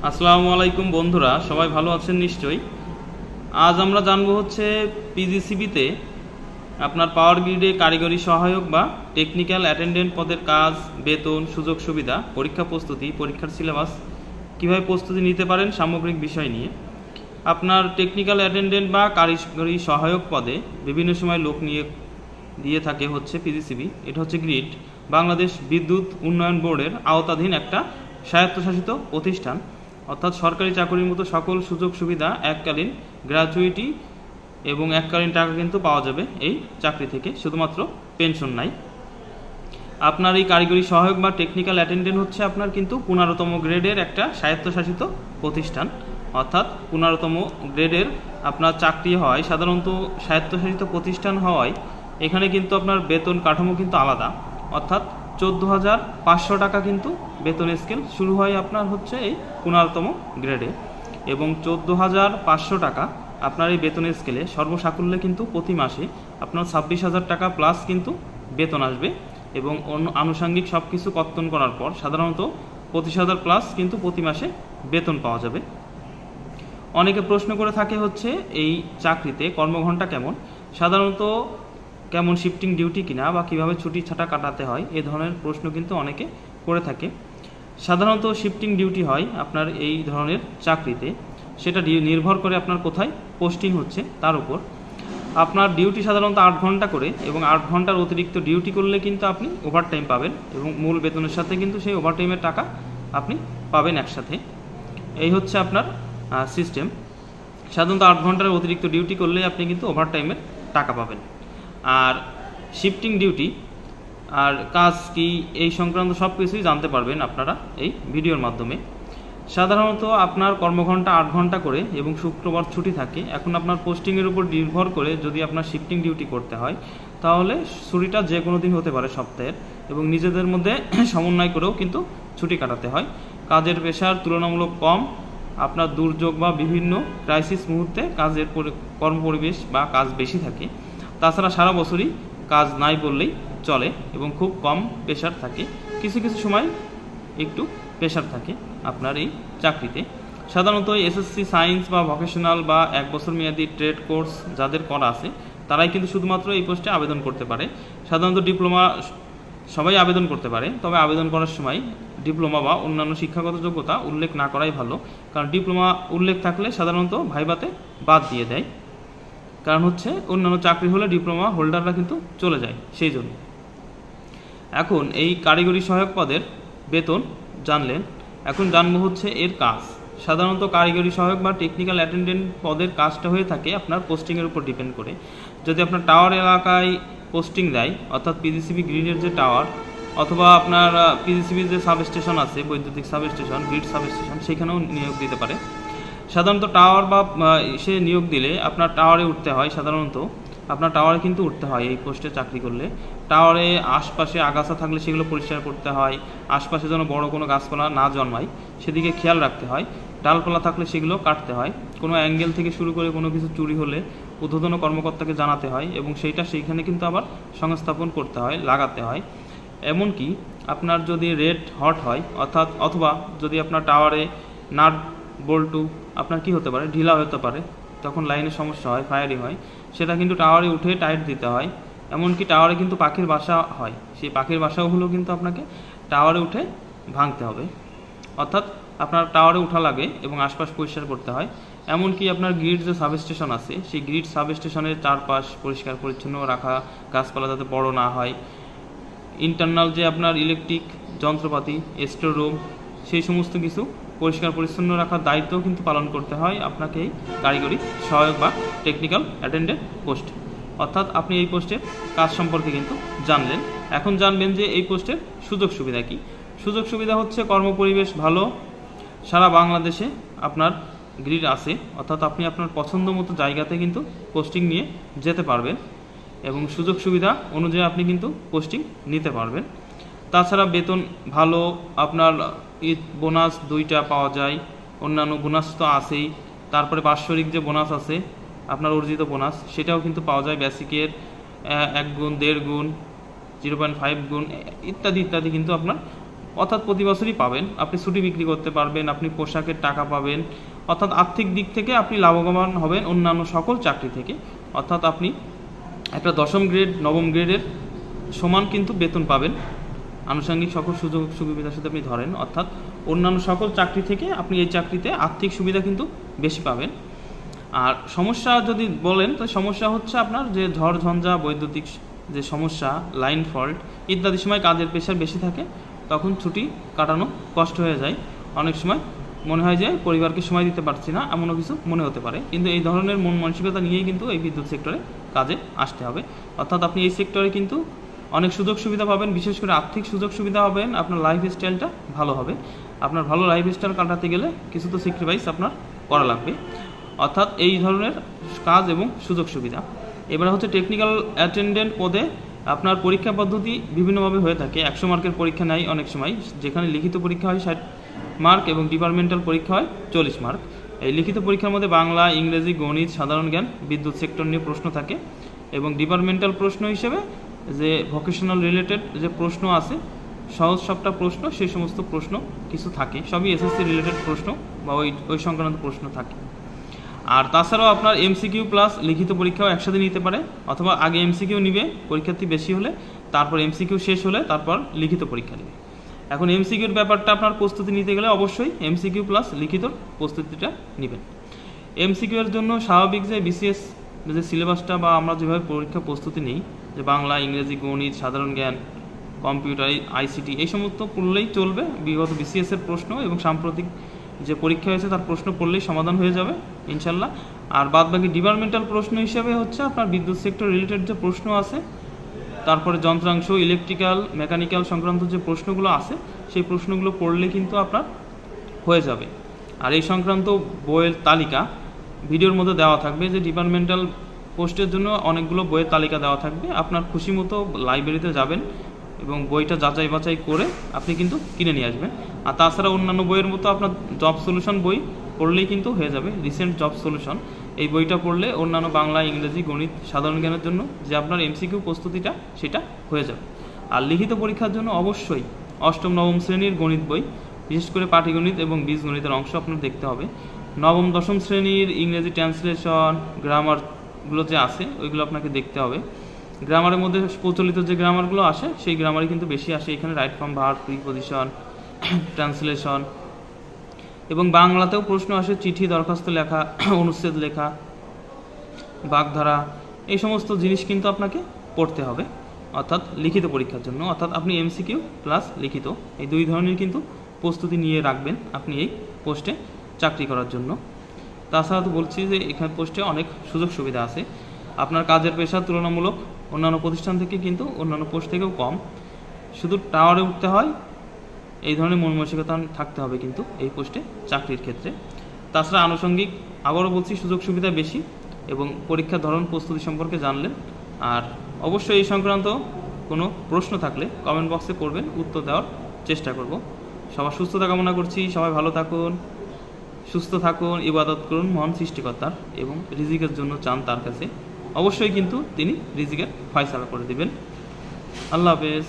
আসসালামু আলাইকুম বন্ধুরা, সবাই ভালো আছেন নিশ্চয়ই। আজ আমরা জানবো হচ্ছে পিজিসিবিতে আপনার পাওয়ার গ্রিডে কারিগরি সহায়ক বা টেকনিক্যাল অ্যাটেন্ডেন্ট পদের কাজ, বেতন, সুযোগ সুবিধা, পরীক্ষা প্রস্তুতি, পরীক্ষার সিলেবাস, কীভাবে প্রস্তুতি নিতে পারেন সামগ্রিক বিষয় নিয়ে। আপনার টেকনিক্যাল অ্যাটেন্ডেন্ট বা কারিগরি সহায়ক পদে বিভিন্ন সময় লোক নিয়ে দিয়ে থাকে হচ্ছে পিজিসিবি। এটা হচ্ছে গ্রিড, বাংলাদেশ বিদ্যুৎ উন্নয়ন বোর্ডের আওতাধীন একটা স্বায়ত্তশাসিত প্রতিষ্ঠান। অর্থাৎ সরকারি চাকরির মতো সকল সুযোগ সুবিধা, এককালীন গ্র্যাচুইটি এবং এককালীন টাকা কিন্তু পাওয়া যাবে এই চাকরি থেকে, শুধুমাত্র পেনশন নাই। আপনার এই কারিগরি সহায়ক বা টেকনিক্যাল অ্যাটেন্ডেন্ট হচ্ছে আপনার কিন্তু 15তম গ্রেডের একটা স্বায়ত্তশাসিত প্রতিষ্ঠান। অর্থাৎ 15তম গ্রেডের আপনার চাকরি হয়, সাধারণত স্বায়ত্তশাসিত প্রতিষ্ঠান হওয়ায় এখানে কিন্তু আপনার বেতন কাঠামো কিন্তু আলাদা। অর্থাৎ 14,500 টাকা কিন্তু বেতন স্কেল শুরু হয় আপনার হচ্ছে এই 15তম গ্রেডে, এবং 14,500 টাকা আপনার এই বেতন স্কেলে সর্বসাকুল্যে কিন্তু প্রতি মাসে আপনার 26,000 টাকা প্লাস কিন্তু বেতন আসবে। এবং অন্য আনুষঙ্গিক সব কিছু কর্তন করার পর সাধারণত 25,000 প্লাস কিন্তু প্রতি মাসে বেতন পাওয়া যাবে। অনেকে প্রশ্ন করে থাকে হচ্ছে এই চাকরিতে কর্মঘণ্টা কেমন, সাধারণত কেমন শিফটিং ডিউটি কিনা, বা কীভাবে ছুটি ছাটা কাটাতে হয়, এ ধরনের প্রশ্ন কিন্তু অনেকে করে থাকে। সাধারণত শিফটিং ডিউটি হয় আপনার এই ধরনের চাকরিতে, সেটা নির্ভর করে আপনার কোথায় পোস্টিং হচ্ছে তার উপর। আপনার ডিউটি সাধারণত 8 ঘন্টা করে, এবং 8 ঘন্টার অতিরিক্ত ডিউটি করলে কিন্তু আপনি ওভারটাইম পাবেন, এবং মূল বেতনের সাথে কিন্তু সেই ওভারটাইমের টাকা আপনি পাবেন একসাথে। এই হচ্ছে আপনার সিস্টেম। সাধারণত 8 ঘন্টার অতিরিক্ত ডিউটি করলে আপনি কিন্তু ওভারটাইমের টাকা পাবেন। আর শিফটিং ডিউটি আর কাজ কি, এই সংক্রান্ত সব কিছুই জানতে পারবেন আপনারা এই ভিডিওর মাধ্যমে। সাধারণত আপনার কর্মঘণ্টা 8 ঘন্টা করে, এবং শুক্রবার ছুটি থাকে। এখন আপনার পোস্টিংয়ের উপর নির্ভর করে যদি আপনার শিফটিং ডিউটি করতে হয়, তাহলে ছুটিটা যে কোনো দিন হতে পারে সপ্তাহের, এবং নিজেদের মধ্যে সমন্বয় করেও কিন্তু ছুটি কাটাতে হয়। কাজের প্রেশার তুলনামূলক কম, আপনার দুর্যোগ বা বিভিন্ন ক্রাইসিস মুহূর্তে কাজের কর্মপরিবেশ বা কাজ বেশি থাকে। তাছাড়া সারা বছরই কাজ নাই বললেই চলে, এবং খুব কম প্রেশার থাকে। কিছু কিছু সময় একটু প্রেশার থাকে আপনার এই চাকরিতে। সাধারণত এসএসসি সায়েন্স বা ভোকেশনাল বা 1 বছর মেয়াদী ট্রেড কোর্স যাদের করা আছে, তারাই কিন্তু শুধুমাত্র এই পোস্টে আবেদন করতে পারে। সাধারণত ডিপ্লোমা সবাই আবেদন করতে পারে, তবে আবেদন করার সময় ডিপ্লোমা বা অন্যান্য শিক্ষাগত যোগ্যতা উল্লেখ না করাই ভালো, কারণ ডিপ্লোমা উল্লেখ থাকলে সাধারণত ভাইভাতে বাদ দিয়ে দেয়। কারণ হচ্ছে অন্যান্য চাকরি হলে ডিপ্লোমা হোল্ডাররা কিন্তু চলে যায়, সেই জন্য। এখন এই কারিগরি সহায়ক পদের বেতন জানলেন, এখন জানবো হচ্ছে এর কাজ। সাধারণত কারিগরি সহায়ক বা টেকনিক্যাল অ্যাটেন্ডেন্ট পদের কাজটা হয়ে থাকে আপনার পোস্টিংয়ের উপর ডিপেন্ড করে। যদি আপনার টাওয়ার এলাকায় পোস্টিং দেয়, অর্থাৎ পিজিসিবি গ্রিডের যে টাওয়ার, অথবা আপনার পিজিসিবির যে সাবস্টেশন আছে, বৈদ্যুতিক সাবস্টেশন, গ্রিড সাবস্টেশন, সেখানেও নিয়োগ দিতে পারে। সাধারণত টাওয়ার বা সে নিয়োগ দিলে আপনার টাওয়ারে উঠতে হয়। সাধারণত আপনার টাওয়ারে কিন্তু উঠতে হয় এই পোস্টে চাকরি করলে। টাওয়ারে আশপাশে আগাছা থাকলে সেগুলো পরিষ্কার করতে হয়, আশপাশে যেন বড় কোনো গাছপালা না জন্মায় সেদিকে খেয়াল রাখতে হয়। ডালপালা থাকলে সেগুলো কাটতে হয়। কোনো অ্যাঙ্গেল থেকে শুরু করে কোনো কিছু চুরি হলে ঊর্ধ্বতন কর্মকর্তাকে জানাতে হয়, এবং সেইখানে কিন্তু আবার সংস্থাপন করতে হয়, লাগাতে হয়। এমনকি আপনার যদি রেড হট হয়, অথবা যদি আপনার টাওয়ারে নাট বল্টু আপনার কি হতে পারে, ঢিলা হতে পারে, তখন লাইনের সমস্যা হয়, ফায়ারিং হয়, সেটা কিন্তু টাওয়ারে উঠে টাইট দিতে হয়। এমনকি টাওয়ারে কিন্তু পাখির বাসা হয়, সেই পাখির বাসাগুলো কিন্তু আপনাকে টাওয়ারে উঠে ভাঙতে হবে। অর্থাৎ আপনার টাওয়ারে উঠা লাগে এবং আশপাশ পরিষ্কার করতে হয়। এমনকি আপনার গ্রিড যে সাবস্টেশন আছে, সেই গ্রিড সাবস্টেশনের চারপাশ পরিষ্কার পরিচ্ছন্ন রাখা, গাছপালা যাতে বড় না হয়। ইন্টারনাল যে আপনার ইলেকট্রিক যন্ত্রপাতি, স্টোর রুম, সেই সমস্ত কিছু পরিষ্কার পরিচ্ছন্ন রাখার দায়িত্বও কিন্তু পালন করতে হয় আপনাকে এই কারিগরি সহায়ক বা টেকনিক্যাল অ্যাটেন্ডেন্ট পোস্ট। অর্থাৎ আপনি এই পোস্টের কাজ সম্পর্কে কিন্তু জানলেন। এখন জানবেন যে এই পোস্টের সুযোগ সুবিধা কী। সুযোগ সুবিধা হচ্ছে কর্মপরিবেশ ভালো, সারা বাংলাদেশে আপনার গ্রিড আছে, অর্থাৎ আপনি আপনার পছন্দ মতো জায়গাতে কিন্তু পোস্টিং নিয়ে যেতে পারবেন, এবং সুযোগ সুবিধা অনুযায়ী আপনি কিন্তু পোস্টিং নিতে পারবেন। তাছাড়া বেতন ভালো, আপনার ঈদ বোনাস 2টা পাওয়া যায়, অন্যান্য বোনাস তো আছেই। তারপরে বাৎসরিক যে বোনাস আছে আপনার অর্জিত বোনাস, সেটাও কিন্তু পাওয়া যায়। বেসিকের 1 গুণ, 1.5 গুণ, 0.5 গুণ ইত্যাদি ইত্যাদি কিন্তু আপনার অর্থাৎ প্রতি বছরই পাবেন। আপনি ছুটি বিক্রি করতে পারবেন, আপনি পোশাকের টাকা পাবেন, অর্থাৎ আর্থিক দিক থেকে আপনি লাভবান হবেন অন্যান্য সকল চাকরি থেকে। অর্থাৎ আপনি একটা 10ম গ্রেড 9ম গ্রেডের সমান কিন্তু বেতন পাবেন আনুষঙ্গিক সকল সুযোগ সুবিধার সাথে আপনি ধরেন। অর্থাৎ অন্যান্য সকল চাকরি থেকে আপনি এই চাকরিতে আর্থিক সুবিধা কিন্তু বেশি পাবেন। আর সমস্যা যদি বলেন তো সমস্যা হচ্ছে আপনার যে ঝড় ঝঞ্ঝা, বৈদ্যুতিক যে সমস্যা, লাইন ফল্ট ইত্যাদি সময় কাজের প্রেশার বেশি থাকে, তখন ছুটি কাটানো কষ্ট হয়ে যায়। অনেক সময় মনে হয় যে পরিবারকে সময় দিতে পারছি না, এমনও কিছু মনে হতে পারে। কিন্তু এই ধরনের মন মানসিকতা নিয়েই কিন্তু এই বিদ্যুৎ সেক্টরে কাজে আসতে হবে। অর্থাৎ আপনি এই সেক্টরে কিন্তু অনেক সুযোগ সুবিধা পাবেন, বিশেষ করে আর্থিক সুযোগ সুবিধা হবেন, আপনার লাইফ স্টাইলটা ভালো হবে। আপনার ভালো লাইফ স্টাইল কাটাতে গেলে কিছু তো স্যাক্রিফাইস আপনার করা লাগবে। অর্থাৎ এই ধরনের কাজ এবং সুযোগ সুবিধা। এবার হচ্ছে টেকনিক্যাল অ্যাটেন্ডেন্ট পদে আপনার পরীক্ষা পদ্ধতি বিভিন্নভাবে হয়ে থাকে। 100 মার্কের পরীক্ষা নেয় অনেক সময়, যেখানে লিখিত পরীক্ষা হয় 60 মার্ক এবং ডিপার্টমেন্টাল পরীক্ষা হয় 40 মার্ক। এই লিখিত পরীক্ষার মধ্যে বাংলা, ইংরেজি, গণিত, সাধারণ জ্ঞান, বিদ্যুৎ সেক্টর নিয়ে প্রশ্ন থাকে। এবং ডিপার্টমেন্টাল প্রশ্ন হিসেবে যে ভোকেশনাল রিলেটেড যে প্রশ্ন আছে, সহজ সবটা প্রশ্ন, সেই সমস্ত প্রশ্ন কিছু থাকে, সবই এসএসসি রিলেটেড প্রশ্ন বা ওই সংক্রান্ত প্রশ্ন থাকে। আর তাছাড়াও আপনার এমসিকিউ প্লাস লিখিত পরীক্ষাও একসাথে নিতে পারে, অথবা আগে এমসিকিউ নিবে পরীক্ষার্থী বেশি হলে, তারপর এমসিকিউ শেষ হলে তারপর লিখিত পরীক্ষা নেবে। এখন এমসিকিউর ব্যাপারটা আপনার প্রস্তুতি নিতে গেলে অবশ্যই এমসিকিউ প্লাস লিখিত প্রস্তুতিটা নেবেন। এমসিকিউ এর জন্য স্বাভাবিক যে বিসিএস যে সিলেবাসটা বা আমরা যেভাবে পরীক্ষা প্রস্তুতি নিই, যে বাংলা, ইংরেজি, গণিত, সাধারণ জ্ঞান, কম্পিউটার, আইসিটি, এই সমস্ত পড়লেই চলবে। বিগত বিসিএস এর প্রশ্ন এবং সাম্প্রতিক যে পরীক্ষা হয়েছে তার প্রশ্ন পড়লেই সমাধান হয়ে যাবে ইনশাল্লাহ। আর বাদ বাকি ডিপার্টমেন্টাল প্রশ্ন হিসেবে হচ্ছে আপনার বিদ্যুৎ সেক্টর রিলেটেড যে প্রশ্ন আছে, তারপরে যন্ত্রাংশ, ইলেকট্রিক্যাল, মেকানিক্যাল সংক্রান্ত যে প্রশ্নগুলো আছে, সেই প্রশ্নগুলো পড়লে কিন্তু আপনার হয়ে যাবে। আর এই সংক্রান্ত বইয়ের তালিকা ভিডিওর মধ্যে দেওয়া থাকবে, যে ডিপার্টমেন্টাল পোস্টের জন্য অনেকগুলো বইয়ের তালিকা দেওয়া থাকবে। আপনার খুশি মতো লাইব্রেরিতে যাবেন এবং বইটা যাচাই বাছাই করে আপনি কিন্তু কিনে নিয়ে আসবেন। আর তাছাড়া অন্যান্য বইয়ের মতো আপনার জব সলিউশন বই পড়লেই কিন্তু হয়ে যাবে। রিসেন্ট জব সলিউশন এই বইটা পড়লে অন্যান্য বাংলা, ইংরেজি, গণিত, সাধারণ জ্ঞানের জন্য যে আপনার এমসিকিউ প্রস্তুতিটা সেটা হয়ে যাবে। আর লিখিত পরীক্ষার জন্য অবশ্যই 8ম 9ম শ্রেণীর গণিত বই, বিশেষ করে পাটিগণিত এবং বীজগণিতের অংশ আপনার দেখতে হবে। 9ম 10ম শ্রেণীর ইংরেজি ট্রান্সলেশন, গ্রামারগুলো যে আছে ওইগুলো আপনাকে দেখতে হবে। গ্রামারের মধ্যে প্রচলিত যে গ্রামারগুলো আসে সেই গ্রামারই কিন্তু বেশি আসে এখানে, right form, verb, preposition, translation. এবং বাংলাতেও প্রশ্ন আসে চিঠি, দরখাস্ত লেখা, অনুচ্ছেদ লেখা, বাগধারা, এই সমস্ত জিনিস কিন্তু আপনাকে পড়তে হবে অর্থাৎ লিখিত পরীক্ষার জন্য। অর্থাৎ আপনি এমসিকিউ প্লাস লিখিত এই দুই ধরনের কিন্তু প্রস্তুতি নিয়ে রাখবেন আপনি এই পোস্টে চাকরি করার জন্য। তাছাড়া তো বলছি যে এখানে পোস্টে অনেক সুযোগ সুবিধা আছে। আপনার কাজের পেশা তুলনামূলক অন্যান্য প্রতিষ্ঠান থেকে কিন্তু অন্যান্য পোস্ট থেকেও কম। শুধু টাওয়ারে উঠতে হয়, এই ধরনের মন মানসিকতা থাকতে হবে কিন্তু এই পোস্টে চাকরির ক্ষেত্রে। তাছাড়া আনুষঙ্গিক আবারও বলছি সুযোগ সুবিধা বেশি এবং পরীক্ষার ধরন প্রস্তুতি সম্পর্কে জানলেন। আর অবশ্যই এই সংক্রান্ত কোনো প্রশ্ন থাকলে কমেন্ট বক্সে করবেন, উত্তর দেওয়ার চেষ্টা করব। সবার সুস্থতা কামনা করছি, সবাই ভালো থাকুন, সুস্থ থাকুন, ইবাদত করুন মহান সৃষ্টিকর্তার এবং রিজিকের জন্য চান তার কাছে, অবশ্যই কিন্তু তিনি রিজিকের ফয়সালা করে দিবেন। আল্লাহ হাফেজ।